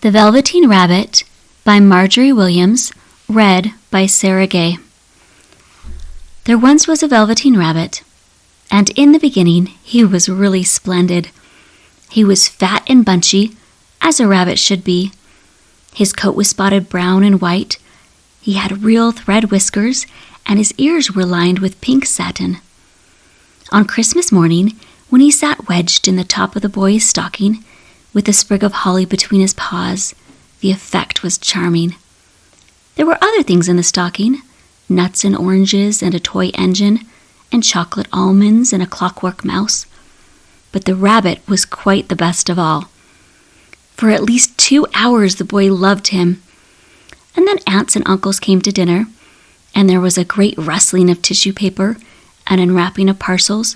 The Velveteen Rabbit by Margery Williams, read by Sarah Gay. There once was a Velveteen Rabbit, and in the beginning he was really splendid. He was fat and bunchy, as a rabbit should be. His coat was spotted brown and white. He had real thread whiskers, and his ears were lined with pink satin. On Christmas morning, when he sat wedged in the top of the boy's stocking, with a sprig of holly between his paws, the effect was charming. There were other things in the stocking, nuts and oranges and a toy engine, and chocolate almonds and a clockwork mouse. But the rabbit was quite the best of all. For at least 2 hours the boy loved him. And then aunts and uncles came to dinner, and there was a great rustling of tissue paper and unwrapping of parcels,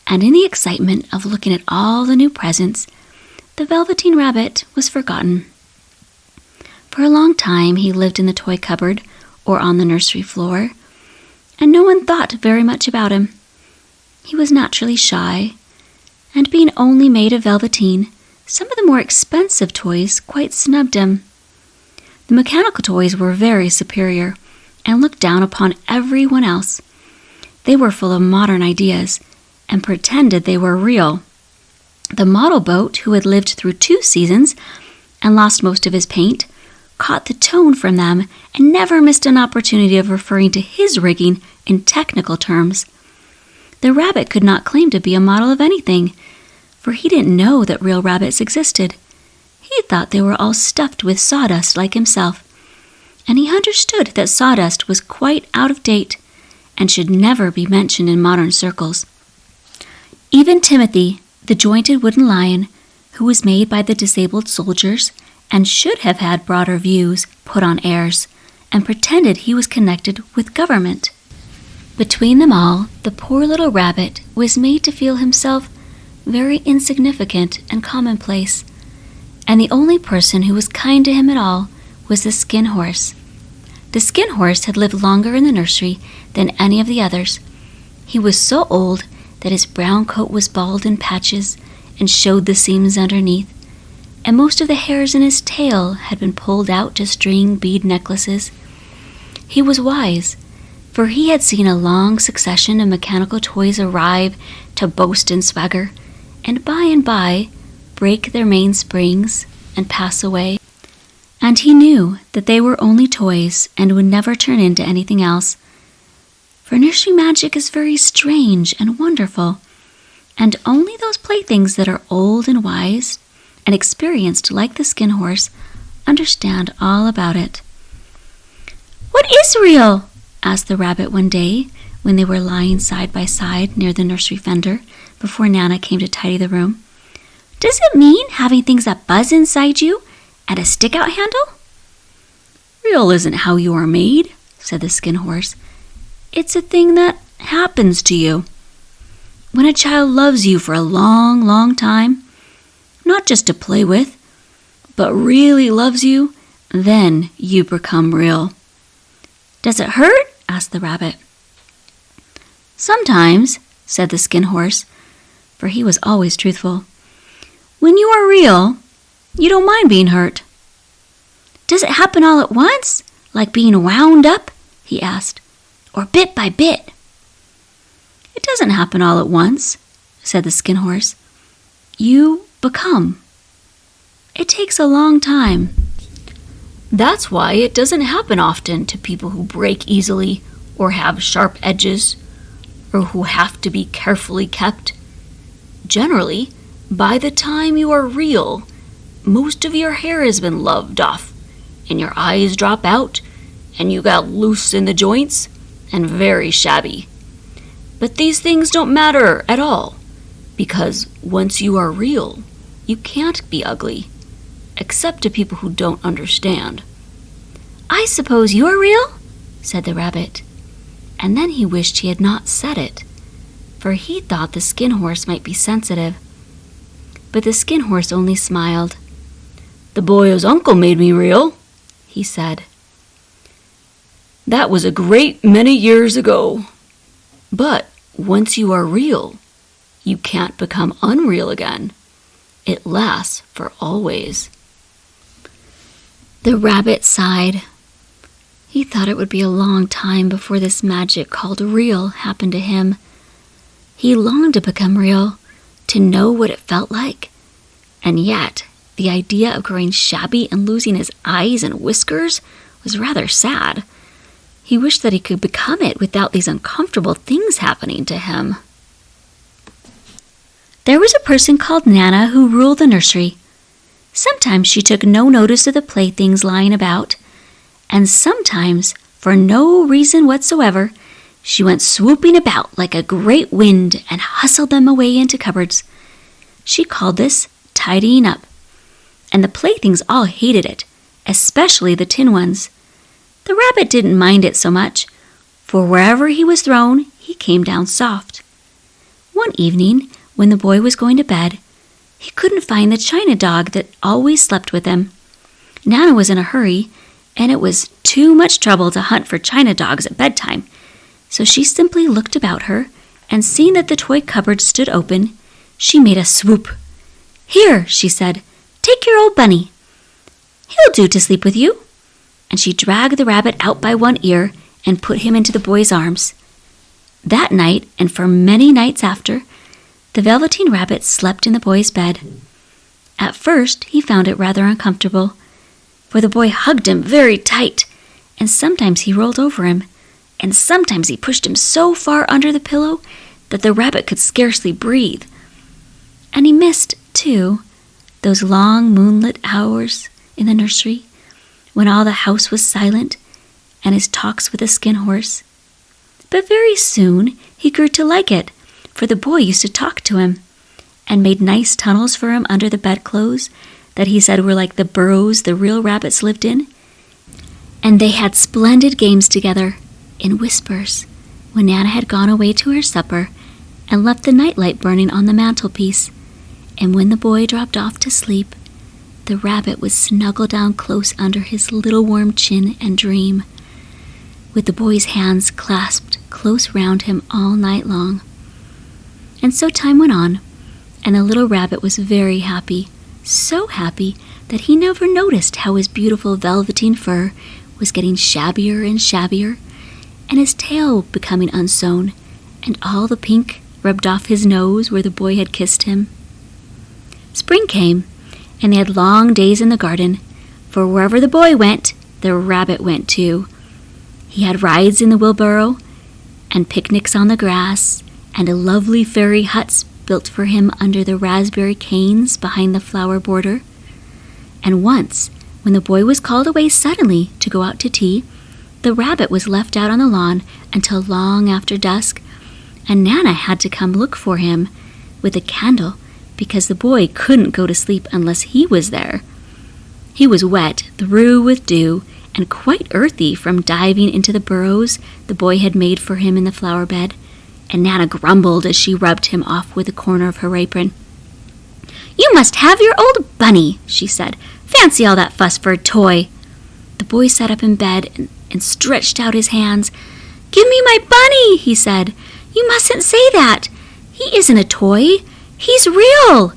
and in the excitement of looking at all the new presents, the Velveteen Rabbit was forgotten. For a long time he lived in the toy cupboard or on the nursery floor, and no one thought very much about him. He was naturally shy, and being only made of velveteen, some of the more expensive toys quite snubbed him. The mechanical toys were very superior and looked down upon everyone else. They were full of modern ideas and pretended they were real. The model boat, who had lived through 2 seasons and lost most of his paint, caught the tone from them and never missed an opportunity of referring to his rigging in technical terms. The rabbit could not claim to be a model of anything, for he didn't know that real rabbits existed. He thought they were all stuffed with sawdust like himself, and he understood that sawdust was quite out of date and should never be mentioned in modern circles. Even Timothy, the jointed wooden lion, who was made by the disabled soldiers and should have had broader views, put on airs, and pretended he was connected with government. Between them all, the poor little rabbit was made to feel himself very insignificant and commonplace, and the only person who was kind to him at all was the Skin Horse. The Skin Horse had lived longer in the nursery than any of the others. He was so old that his brown coat was bald in patches and showed the seams underneath, and most of the hairs in his tail had been pulled out to string bead necklaces. He was wise, for he had seen a long succession of mechanical toys arrive to boast and swagger, and by break their mainsprings and pass away. And he knew that they were only toys and would never turn into anything else. For nursery magic is very strange and wonderful, and only those playthings that are old and wise and experienced like the Skin Horse understand all about it. "What is real?" asked the rabbit one day when they were lying side by side near the nursery fender before Nana came to tidy the room. "Does it mean having things that buzz inside you and a stick-out handle?" "Real isn't how you are made," said the Skin Horse. "It's a thing that happens to you. When a child loves you for a long, long time, not just to play with, but really loves you, then you become real." "Does it hurt?" asked the rabbit. "Sometimes," said the Skin Horse, for he was always truthful. "When you are real, you don't mind being hurt." "Does it happen all at once, like being wound up?" he asked. "Or bit by bit?" "It doesn't happen all at once," said the Skin Horse. "You become. It takes a long time. That's why it doesn't happen often to people who break easily or have sharp edges or who have to be carefully kept. Generally, by the time you are real, most of your hair has been loved off and your eyes drop out and you got loose in the joints and very shabby. But these things don't matter at all, because once you are real, you can't be ugly, except to people who don't understand." "I suppose you're real?" said the rabbit. And then he wished he had not said it, for he thought the Skin Horse might be sensitive. But the Skin Horse only smiled. "The boy's uncle made me real," he said. "That was a great many years ago. But once you are real, you can't become unreal again. It lasts for always." The rabbit sighed. He thought it would be a long time before this magic called real happened to him. He longed to become real, to know what it felt like. And yet, the idea of growing shabby and losing his eyes and whiskers was rather sad. He wished that he could become it without these uncomfortable things happening to him. There was a person called Nana who ruled the nursery. Sometimes she took no notice of the playthings lying about, and sometimes, for no reason whatsoever, she went swooping about like a great wind and hustled them away into cupboards. She called this tidying up, and the playthings all hated it, especially the tin ones. The rabbit didn't mind it so much, for wherever he was thrown, he came down soft. One evening, when the boy was going to bed, he couldn't find the china dog that always slept with him. Nana was in a hurry, and it was too much trouble to hunt for china dogs at bedtime, so she simply looked about her, and seeing that the toy cupboard stood open, she made a swoop. "Here," she said, "take your old bunny. He'll do to sleep with you." And she dragged the rabbit out by one ear and put him into the boy's arms. That night, and for many nights after, the Velveteen Rabbit slept in the boy's bed. At first, he found it rather uncomfortable, for the boy hugged him very tight, and sometimes he rolled over him, and sometimes he pushed him so far under the pillow that the rabbit could scarcely breathe. And he missed, too, those long moonlit hours in the nursery, when all the house was silent, and his talks with the skin horse. But very soon he grew to like it, for the boy used to talk to him, and made nice tunnels for him under the bedclothes that he said were like the burrows the real rabbits lived in. And they had splendid games together, in whispers, when Nana had gone away to her supper and left the nightlight burning on the mantelpiece. And when the boy dropped off to sleep, the rabbit would snuggle down close under his little warm chin and dream, with the boy's hands clasped close round him all night long. And so time went on, and the little rabbit was very happy, so happy that he never noticed how his beautiful velveteen fur was getting shabbier and shabbier, and his tail becoming unsewn, and all the pink rubbed off his nose where the boy had kissed him. Spring came, and they had long days in the garden, for wherever the boy went, the rabbit went too. He had rides in the wheelbarrow, and picnics on the grass, and a lovely fairy hut built for him under the raspberry canes behind the flower border. And once, when the boy was called away suddenly to go out to tea, the rabbit was left out on the lawn until long after dusk, and Nana had to come look for him with a candle, because the boy couldn't go to sleep unless he was there. He was wet through with dew, and quite earthy from diving into the burrows the boy had made for him in the flower bed, and Nana grumbled as she rubbed him off with a corner of her apron. "You must have your old bunny," she said. "Fancy all that fuss for a toy." The boy sat up in bed and stretched out his hands. "Give me my bunny," he said. "You mustn't say that. He isn't a toy. He's real."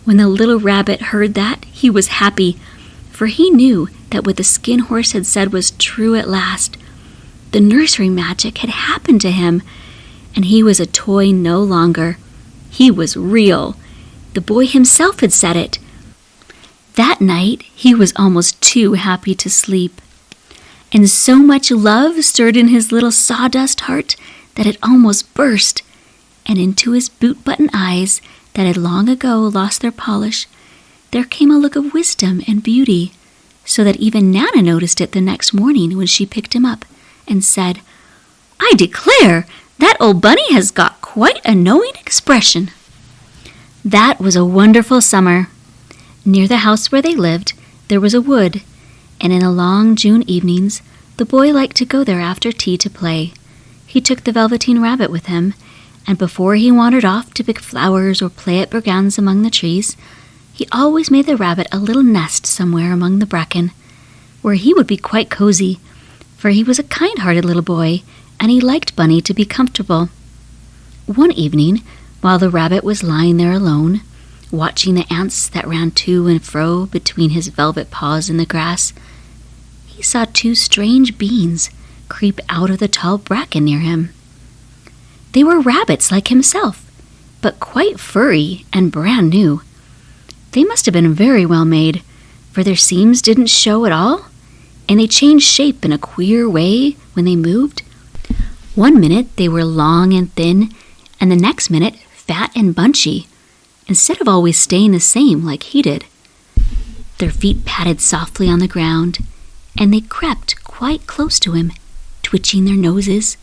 When the little rabbit heard that, he was happy, for he knew that what the skin horse had said was true at last. The nursery magic had happened to him, and he was a toy no longer. He was real. The boy himself had said it. That night, he was almost too happy to sleep, and so much love stirred in his little sawdust heart that it almost burst, and into his boot-button eyes that had long ago lost their polish, there came a look of wisdom and beauty, so that even Nana noticed it the next morning when she picked him up and said, "I declare, that old bunny has got quite a knowing expression." That was a wonderful summer. Near the house where they lived, there was a wood, and in the long June evenings, the boy liked to go there after tea to play. He took the Velveteen Rabbit with him, and before he wandered off to pick flowers or play at brigands among the trees, he always made the rabbit a little nest somewhere among the bracken, where he would be quite cozy, for he was a kind-hearted little boy, and he liked Bunny to be comfortable. One evening, while the rabbit was lying there alone, watching the ants that ran to and fro between his velvet paws in the grass. He saw 2 strange beings creep out of the tall bracken near him. They were rabbits like himself, but quite furry and brand new. They must have been very well made, for their seams didn't show at all, and they changed shape in a queer way when they moved. One minute they were long and thin, and the next minute fat and bunchy, instead of always staying the same like he did. Their feet patted softly on the ground, and they crept quite close to him, twitching their noses,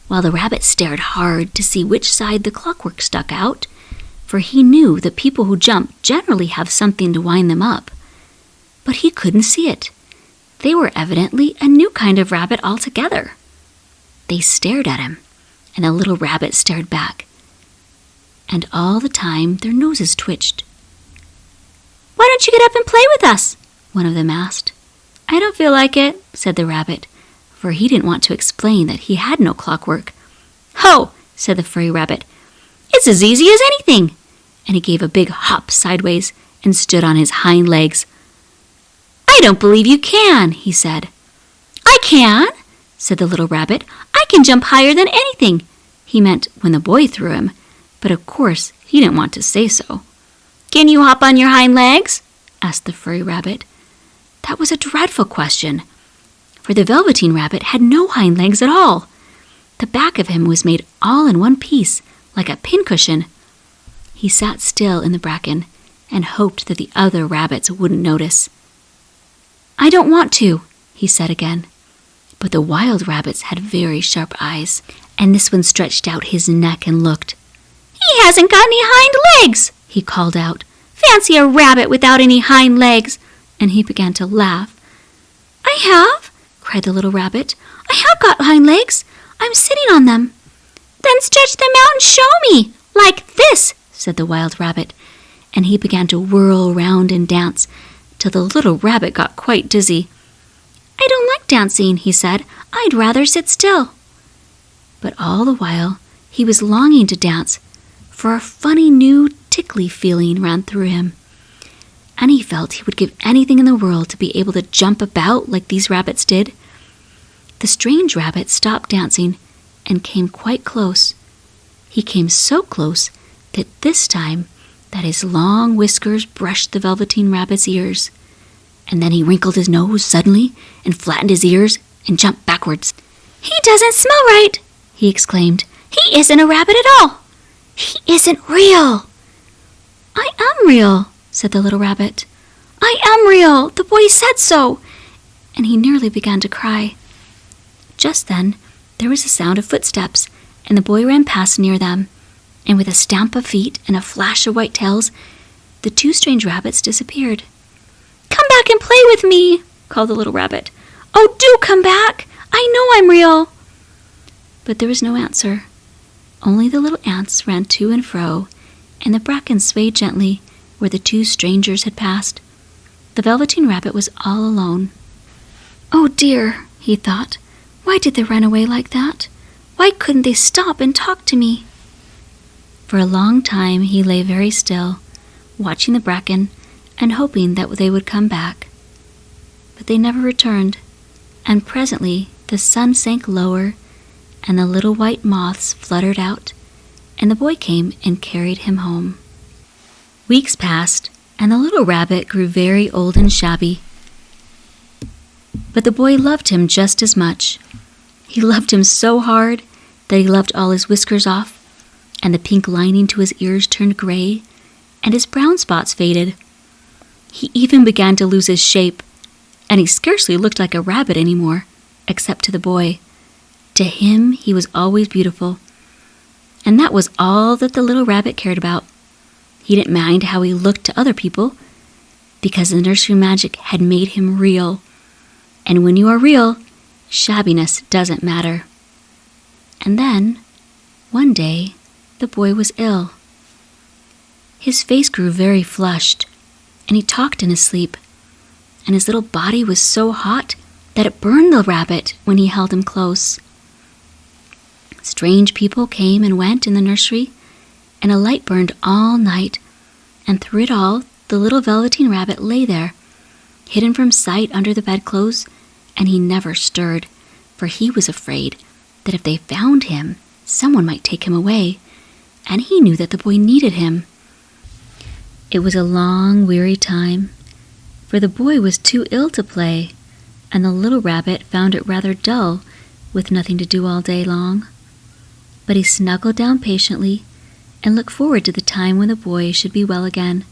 while the rabbit stared hard to see which side the clockwork stuck out, for he knew that people who jump generally have something to wind them up. But he couldn't see it. They were evidently a new kind of rabbit altogether. They stared at him, and the little rabbit stared back. And all the time their noses twitched. "Why don't you get up and play with us?" one of them asked. "I don't feel like it," said the rabbit, for he didn't want to explain that he had no clockwork. "Ho!" said the furry rabbit. "It's as easy as anything." And he gave a big hop sideways and stood on his hind legs. "I don't believe you can," he said. "I can," said the little rabbit. "I can jump higher than anything." He meant when the boy threw him, but of course he didn't want to say so. "Can you hop on your hind legs?" asked the furry rabbit. That was a dreadful question, for the Velveteen Rabbit had no hind legs at all. The back of him was made all in one piece, like a pincushion. He sat still in the bracken and hoped that the other rabbits wouldn't notice. "I don't want to," he said again. But the wild rabbits had very sharp eyes, and this one stretched out his neck and looked. "He hasn't got any hind legs," he called out. "Fancy a rabbit without any hind legs!" And he began to laugh. "I have," cried the little rabbit. "I have got hind legs. I'm sitting on them." "Then stretch them out and show me, like this," said the wild rabbit, and he began to whirl round and dance till the little rabbit got quite dizzy. "I don't like dancing," he said. "I'd rather sit still." But all the while he was longing to dance, for a funny new tickly feeling ran through him, and he felt he would give anything in the world to be able to jump about like these rabbits did. The strange rabbit stopped dancing and came quite close. He came so close that this time that his long whiskers brushed the Velveteen Rabbit's ears, and then he wrinkled his nose suddenly and flattened his ears and jumped backwards. "He doesn't smell right," he exclaimed. "He isn't a rabbit at all. He isn't real." "I am real," said the little rabbit. "I am real. The boy said so." And he nearly began to cry. Just then there was a sound of footsteps, and the boy ran past near them, and with a stamp of feet and a flash of white tails, the 2 strange rabbits disappeared. "Come back and play with me," called the little rabbit. "Oh, do come back. I know I'm real." But there was no answer. Only the little ants ran to and fro, and the bracken swayed gently where the 2 strangers had passed. The Velveteen Rabbit was all alone. "Oh dear," he thought. "Why did they run away like that? Why couldn't they stop and talk to me?" For a long time he lay very still, watching the bracken and hoping that they would come back. But they never returned, and presently the sun sank lower, and the little white moths fluttered out, and the boy came and carried him home. Weeks passed, and the little rabbit grew very old and shabby. But the boy loved him just as much. He loved him so hard that he loved all his whiskers off, and the pink lining to his ears turned gray, and his brown spots faded. He even began to lose his shape, and he scarcely looked like a rabbit anymore, except to the boy. To him he was always beautiful, and that was all that the little rabbit cared about. He didn't mind how he looked to other people, because the nursery magic had made him real. And when you are real, shabbiness doesn't matter. And then, one day, the boy was ill. His face grew very flushed, and he talked in his sleep, and his little body was so hot that it burned the rabbit when he held him close. Strange people came and went in the nursery, and a light burned all night, And through it all, the little Velveteen Rabbit lay there, hidden from sight under the bedclothes, and he never stirred, for he was afraid that if they found him, someone might take him away, and he knew that the boy needed him. It was a long, weary time, for the boy was too ill to play, and the little rabbit found it rather dull with nothing to do all day long. But he snuggled down patiently and looked forward to the time when the boy should be well again,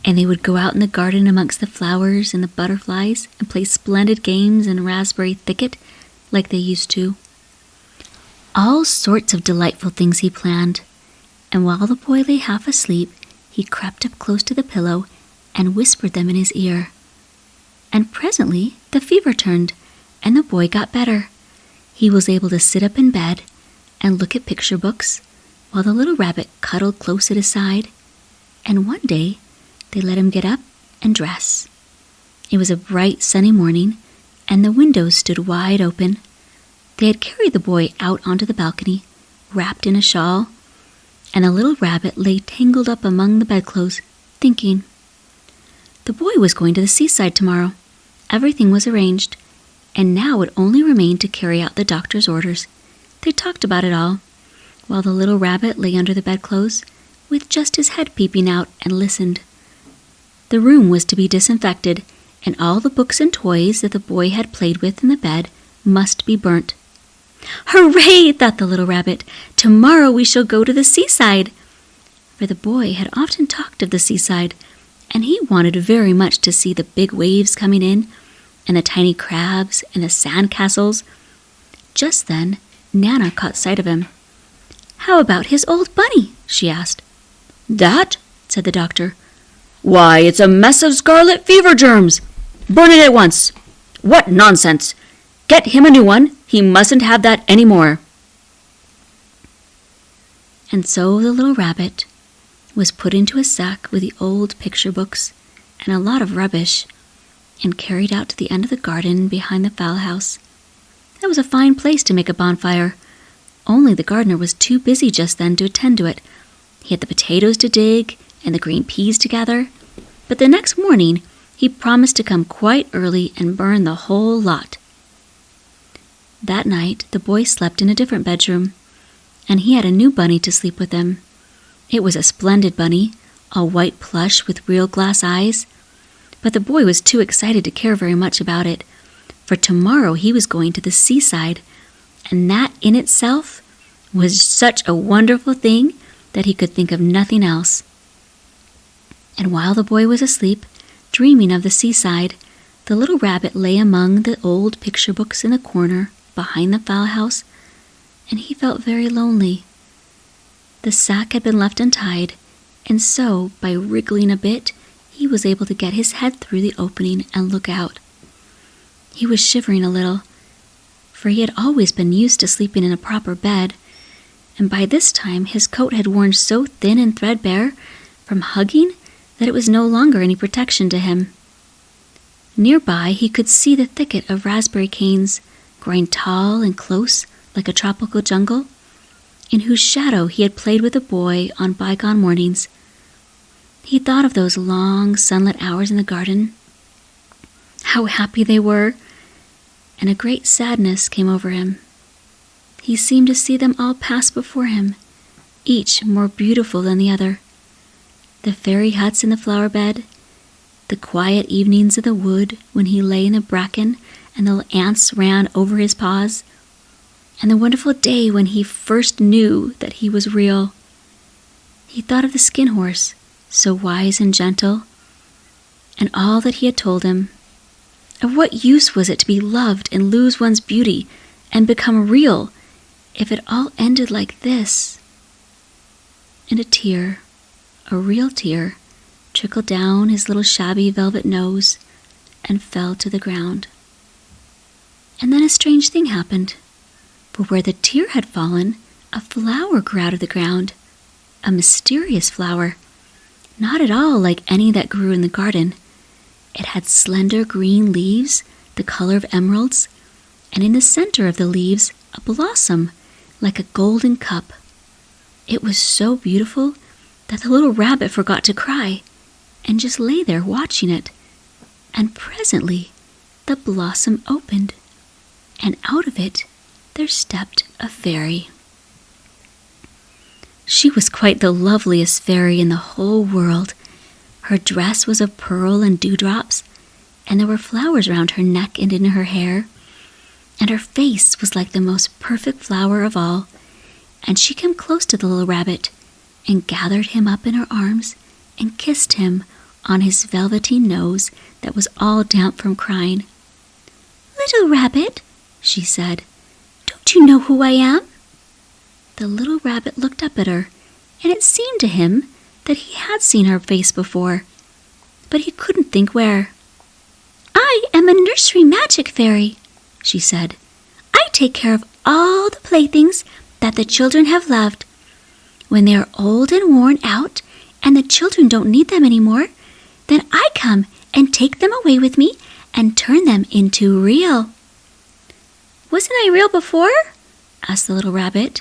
and they would go out in the garden amongst the flowers and the butterflies and play splendid games in Raspberry Thicket like they used to. All sorts of delightful things he planned, and while the boy lay half asleep, he crept up close to the pillow and whispered them in his ear. And presently the fever turned, and the boy got better. He was able to sit up in bed and look at picture books, while the little rabbit cuddled close at his side. And one day they let him get up and dress. It was a bright sunny morning, and the windows stood wide open. They had carried the boy out onto the balcony, wrapped in a shawl, and the little rabbit lay tangled up among the bedclothes, thinking. The boy was going to the seaside tomorrow. Everything was arranged, and now it only remained to carry out the doctor's orders. They talked about it all, while the little rabbit lay under the bedclothes, with just his head peeping out, and listened. The room was to be disinfected, and all the books and toys that the boy had played with in the bed must be burnt. "Hooray!" thought the little rabbit. "Tomorrow we shall go to the seaside." For the boy had often talked of the seaside, and he wanted very much to see the big waves coming in, and the tiny crabs, and the sand castles. Just then, Nana caught sight of him. "How about his old bunny?" she asked. "That?" said the doctor. "Why, it's a mess of scarlet fever germs. Burn it at once. What nonsense! Get him a new one. He mustn't have that any more." And so the little rabbit was put into a sack with the old picture books and a lot of rubbish, and carried out to the end of the garden behind the fowl house. That was a fine place to make a bonfire, only the gardener was too busy just then to attend to it. He had the potatoes to dig and the green peas to gather, but the next morning he promised to come quite early and burn the whole lot. That night the boy slept in a different bedroom, and he had a new bunny to sleep with him. It was a splendid bunny, all white plush with real glass eyes, but the boy was too excited to care very much about it, for tomorrow he was going to the seaside, and that in itself was such a wonderful thing that he could think of nothing else. And while the boy was asleep, dreaming of the seaside, the little rabbit lay among the old picture books in the corner behind the fowl house, and he felt very lonely. The sack had been left untied, and so, by wriggling a bit, he was able to get his head through the opening and look out. He was shivering a little, for he had always been used to sleeping in a proper bed, and by this time his coat had worn so thin and threadbare from hugging that it was no longer any protection to him. Nearby he could see the thicket of raspberry canes, growing tall and close like a tropical jungle, in whose shadow he had played with a boy on bygone mornings. He thought of those long sunlit hours in the garden, how happy they were, and a great sadness came over him. He seemed to see them all pass before him, each more beautiful than the other. The fairy huts in the flower bed, the quiet evenings of the wood when he lay in the bracken and the ants ran over his paws, and the wonderful day when he first knew that he was real. He thought of the skin horse, so wise and gentle, and all that he had told him. Of what use was it to be loved and lose one's beauty and become real if it all ended like this? And a tear, a real tear, trickled down his little shabby velvet nose and fell to the ground. And then a strange thing happened, for where the tear had fallen, a flower grew out of the ground, a mysterious flower, not at all like any that grew in the garden. It had slender green leaves, the color of emeralds, and in the center of the leaves a blossom like a golden cup. It was so beautiful that the little rabbit forgot to cry and just lay there watching it. And presently the blossom opened, and out of it there stepped a fairy. She was quite the loveliest fairy in the whole world. Her dress was of pearl and dewdrops, and there were flowers round her neck and in her hair, and her face was like the most perfect flower of all. And she came close to the little rabbit and gathered him up in her arms and kissed him on his velveteen nose that was all damp from crying. "Little rabbit," she said, "don't you know who I am?" The little rabbit looked up at her, and it seemed to him that he had seen her face before, but he couldn't think where. "I am a nursery magic fairy," she said. "I take care of all the playthings that the children have loved. When they are old and worn out, and the children don't need them anymore, then I come and take them away with me and turn them into real." "Wasn't I real before?" asked the little rabbit.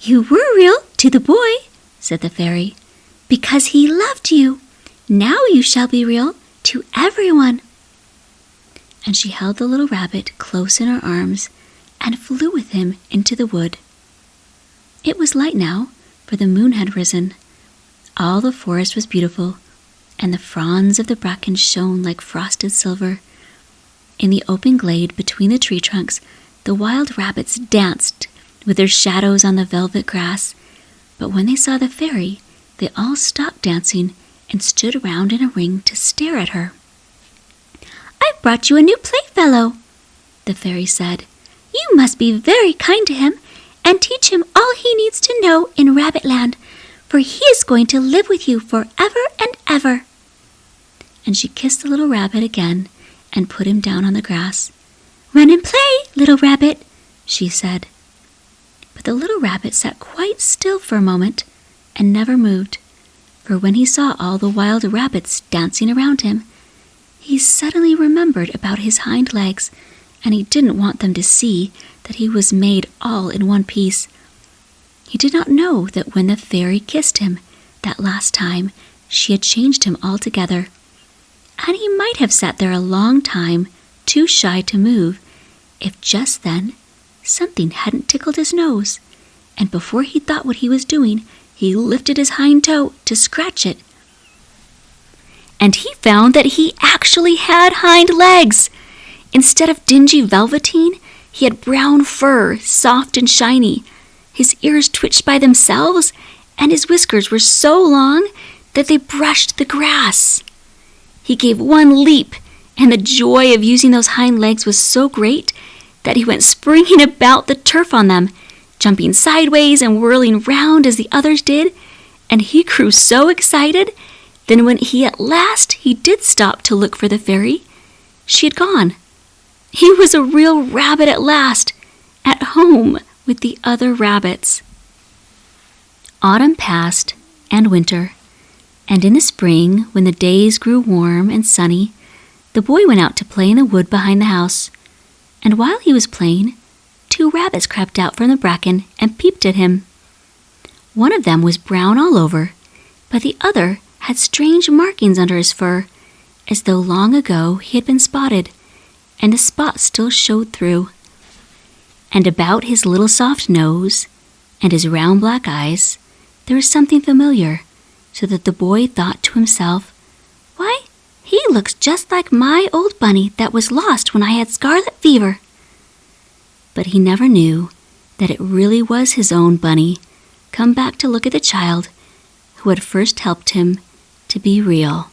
"You were real to the boy," said the fairy, "because he loved you. Now you shall be real to everyone." And she held the little rabbit close in her arms and flew with him into the wood. It was light now, for the moon had risen. All the forest was beautiful, and the fronds of the bracken shone like frosted silver. In the open glade between the tree trunks, the wild rabbits danced with their shadows on the velvet grass, but when they saw the fairy, they all stopped dancing and stood around in a ring to stare at her. "I've brought you a new playfellow," the fairy said. "You must be very kind to him and teach him all he needs to know in Rabbitland, for he is going to live with you forever and ever." And she kissed the little rabbit again and put him down on the grass. "Run and play, little rabbit," she said. But the little rabbit sat quite still for a moment and never moved, for when he saw all the wild rabbits dancing around him, he suddenly remembered about his hind legs, and he didn't want them to see that he was made all in one piece. He did not know that when the fairy kissed him that last time, she had changed him altogether, and he might have sat there a long time, too shy to move, if just then something hadn't tickled his nose, and before he thought what he was doing, he lifted his hind toe to scratch it. And he found that he actually had hind legs. Instead of dingy velveteen, he had brown fur, soft and shiny. His ears twitched by themselves, and his whiskers were so long that they brushed the grass. He gave one leap, and the joy of using those hind legs was so great that he went springing about the turf on them, jumping sideways and whirling round as the others did, and he grew so excited that when he did stop to look for the fairy, she had gone. He was a real rabbit at last, at home with the other rabbits. Autumn passed, and winter, and in the spring, when the days grew warm and sunny, the boy went out to play in the wood behind the house. And while he was playing, 2 rabbits crept out from the bracken and peeped at him. One of them was brown all over, but the other had strange markings under his fur, as though long ago he had been spotted, and the spots still showed through. And about his little soft nose and his round black eyes there was something familiar, so that the boy thought to himself, "Why, he looks just like my old bunny that was lost when I had scarlet fever." But he never knew that it really was his own bunny, come back to look at the child who had first helped him to be real.